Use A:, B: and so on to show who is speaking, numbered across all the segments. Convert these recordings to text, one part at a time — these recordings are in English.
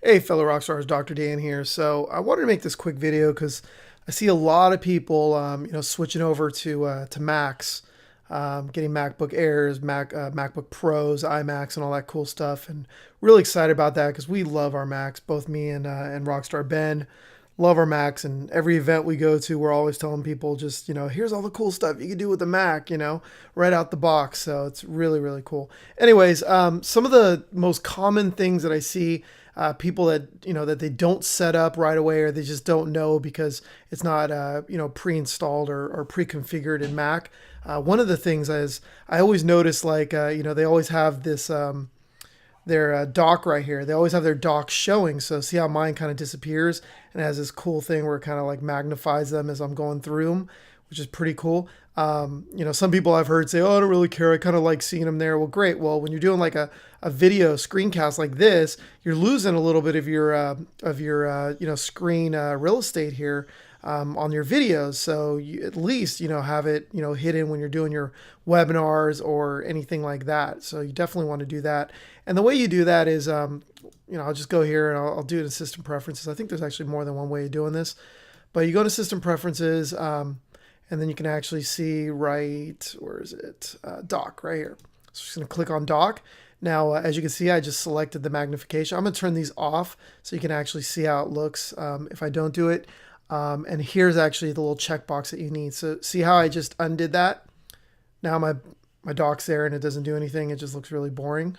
A: Hey, fellow rock stars, Dr. Dan here. So I wanted to make this quick video because I see a lot of people, switching over to Macs, getting MacBook Airs, MacBook Pros, iMacs, and all that cool stuff. And really excited about that because we love our Macs. Both me and Rockstar Ben love our Macs. And every event we go to, we're always telling people just here's all the cool stuff you can do with the Mac, right out the box. So it's really really cool. Anyways, some of the most common things that I see people that they don't set up right away, or they just don't know because it's not pre-installed or pre-configured in Mac. One of the things is I always notice they always have this their dock right here. They always have their dock showing. So see how mine kind of disappears and has this cool thing where it kind of like magnifies them as I'm going through them, which is pretty cool. Some people I've heard say, "Oh, I don't really care. I kind of like seeing them there." Well, great. Well, when you're doing like a video screencast like this, you're losing a little bit of your screen real estate here on your videos. So you at least have it hidden when you're doing your webinars or anything like that. So you definitely want to do that. And the way you do that is I'll just go here and I'll do it in system preferences. I think there's actually more than one way of doing this, but you go to system preferences. And then you can actually see where is it? Dock right here. So I'm just going to click on dock. Now, as you can see, I just selected the magnification. I'm going to turn these off so you can actually see how it looks if I don't do it. And here's actually the little checkbox that you need. So see how I just undid that? Now my dock's there and it doesn't do anything. It just looks really boring.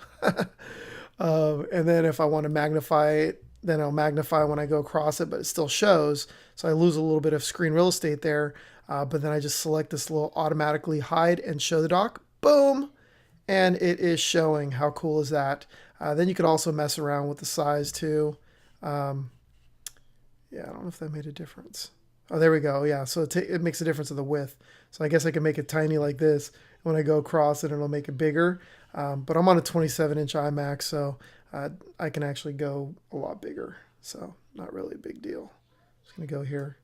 A: And then if I want to magnify it, then I'll magnify when I go across it, but it still shows. So I lose a little bit of screen real estate there. But then I just select this little automatically hide and show the dock. Boom. And it is showing. How cool is that? Then you can also mess around with the size too. Yeah, I don't know if that made a difference. Oh, there we go. Yeah, so it makes a difference of the width. So I guess I can make it tiny like this. When I go across it, it'll make it bigger. But I'm on a 27-inch iMac, so I can actually go a lot bigger. So not really a big deal. Just going to go here.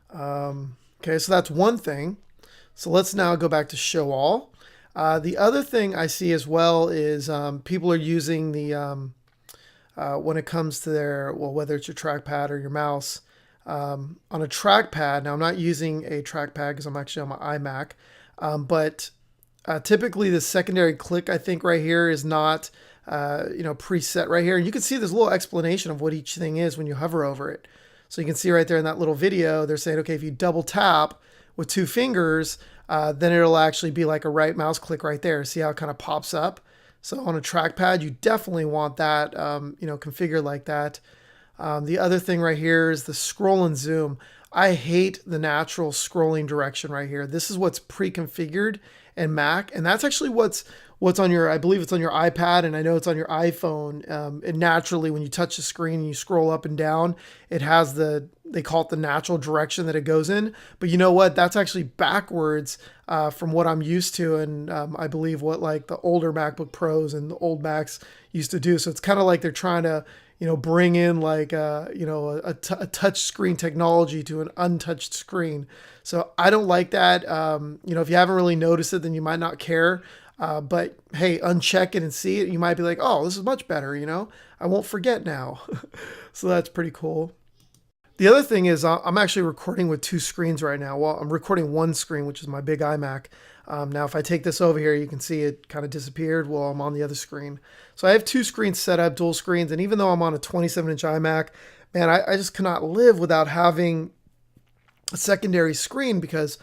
A: Okay, so that's one thing. So let's now go back to show all. The other thing I see as well is people are using the when it comes to whether it's your trackpad or your mouse, on a trackpad. Now I'm not using a trackpad because I'm actually on my iMac, but typically the secondary click I think right here is not preset right here, and you can see this little explanation of what each thing is when you hover over it. So you can see right there in that little video, they're saying, okay, if you double tap with two fingers, then it'll actually be like a right mouse click right there. See how it kind of pops up? So on a trackpad, you definitely want that, configured like that. The other thing right here is the scroll and zoom. I hate the natural scrolling direction right here. This is what's pre-configured in Mac, and that's actually what's on your, I believe it's on your iPad, and I know it's on your iPhone. And naturally, when you touch the screen and you scroll up and down, it has they call it the natural direction that it goes in. But you know what? That's actually backwards from what I'm used to, and I believe what like the older MacBook Pros and the old Macs used to do. So it's kind of like they're trying to bring in like a touch screen technology to an untouched screen. So I don't like that. If you haven't really noticed it, then you might not care. But hey, uncheck it and see it. You might be like, oh, this is much better. I won't forget now. So that's pretty cool. The other thing is I'm actually recording with two screens right now. Well, I'm recording one screen, which is my big iMac. Now, if I take this over here, you can see it kind of disappeared while I'm on the other screen. So I have two screens set up, dual screens. And even though I'm on a 27-inch iMac, man, I just cannot live without having a secondary screen because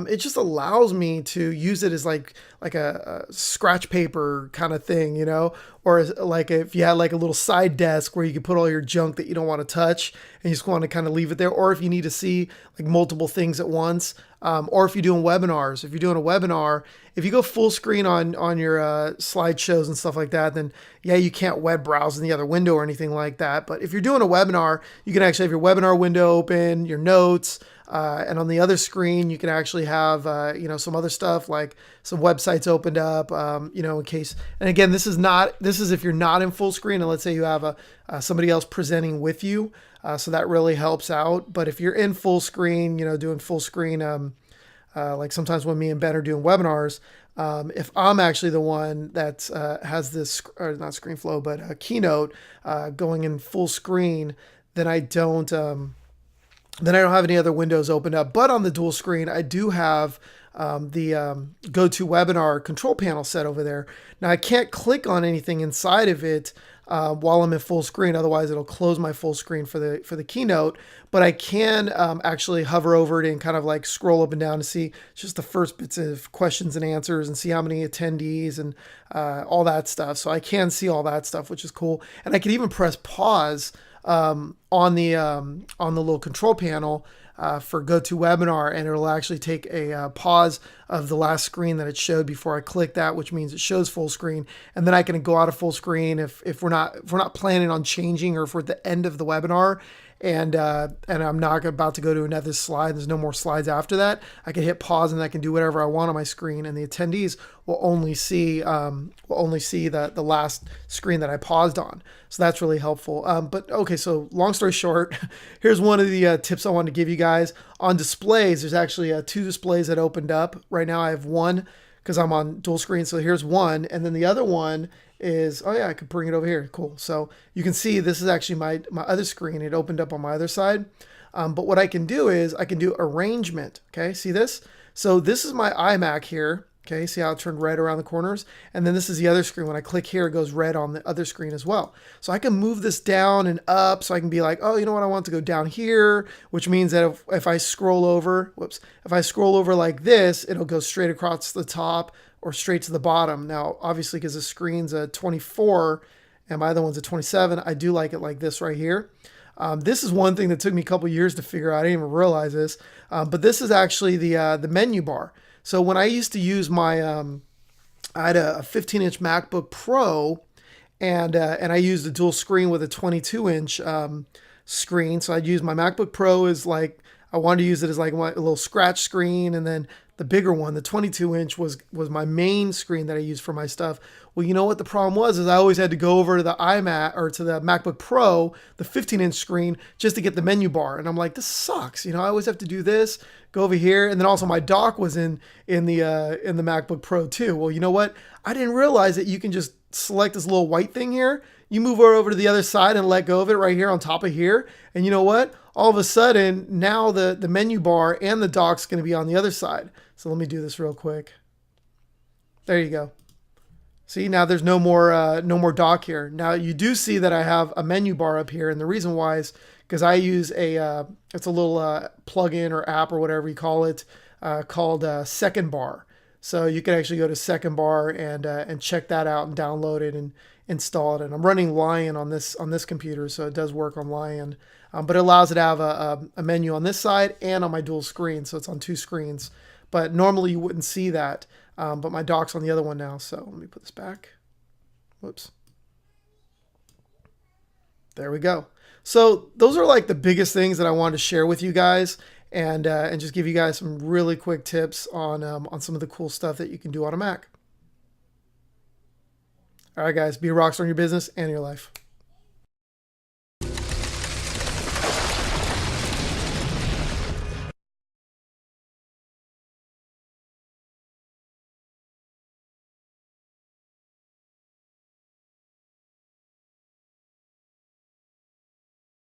A: it just allows me to use it as like a scratch paper kind of thing, or like if you had like a little side desk where you could put all your junk that you don't want to touch and you just want to kind of leave it there, or if you need to see like multiple things at once, or if you're doing webinars. If you're doing a webinar, if you go full screen on your slideshows and stuff like that, then yeah, you can't web browse in the other window or anything like that. But if you're doing a webinar, you can actually have your webinar window open, your notes, and on the other screen, you can actually have, some other stuff like some websites opened up, in case. And again, this is if you're not in full screen, and let's say you have somebody else presenting with you. So that really helps out. But if you're in full screen, doing full screen, like sometimes when me and Ben are doing webinars, if I'm actually the one that has this, or not ScreenFlow, but Keynote going in full screen, then I don't. Then I don't have any other windows opened up. But on the dual screen, I do have the GoToWebinar control panel set over there. Now I can't click on anything inside of it while I'm in full screen. Otherwise, it'll close my full screen for the keynote. But I can actually hover over it and kind of like scroll up and down to see just the first bits of questions and answers and see how many attendees and all that stuff. So I can see all that stuff, which is cool. And I can even press pause on the little control panel for GoToWebinar, and it'll actually take a pause of the last screen that it showed before I click that, which means it shows full screen, and then I can go out of full screen if we're not planning on changing, or if we're at the end of the webinar and I'm not about to go to another slide. There's no more slides after that. I can hit pause and I can do whatever I want on my screen, and the attendees will only see the last screen that I paused on. So that's really helpful. But okay, so long story short, here's one of the tips I wanted to give you guys on displays. There's actually 2 displays that opened up right now. I have one because I'm on dual screen. So here's one, and then the other one is, oh yeah, I could bring it over here. Cool. So you can see this is actually my other screen. It opened up on my other side. But what I can do is I can do arrangement. Okay, see this? So this is my iMac here. Okay, see how it turned red around the corners? And then this is the other screen. When I click here, it goes red on the other screen as well. So I can move this down and up, so I can be like, oh, you know what, I want to go down here, which means that if I scroll over, if I scroll over like this, it'll go straight across the top or straight to the bottom. Now, obviously, because the screen's a 24 and my other one's a 27, I do like it like this right here. This is one thing that took me a couple years to figure out. I didn't even realize this, but this is actually the menu bar. So when I used to use my, I had a 15-inch MacBook Pro, and I used a dual screen with a 22-inch screen. So I'd use my MacBook Pro as like, I wanted to use it as like a little scratch screen, and then the bigger one, the 22-inch, was my main screen that I used for my stuff. Well, you know what the problem was is I always had to go over to the iMac or to the MacBook Pro, the 15-inch screen, just to get the menu bar. And I'm like, this sucks. You know, I always have to do this, go over here, and then also my dock was in the MacBook Pro too. Well, you know what? I didn't realize that you can just select this little white thing here. You move over to the other side and let go of it right here on top of here. And you know what? All of a sudden, now the menu bar and the dock's going to be on the other side. So let me do this real quick. There you go. See, now there's no more dock here. Now you do see that I have a menu bar up here, and the reason why is because I use it's a little plug-in or app or whatever you call it, called Second Bar. So you can actually go to Second Bar and check that out and download it and install it. And I'm running Lion on this computer, so it does work on Lion. But it allows it to have a menu on this side and on my dual screen, so it's on 2 screens. But normally you wouldn't see that. But my dock's on the other one now, so let me put this back. Whoops. There we go. So those are like the biggest things that I wanted to share with you guys, and just give you guys some really quick tips on some of the cool stuff that you can do on a Mac. All right, guys, be a rockstar in your business and your life.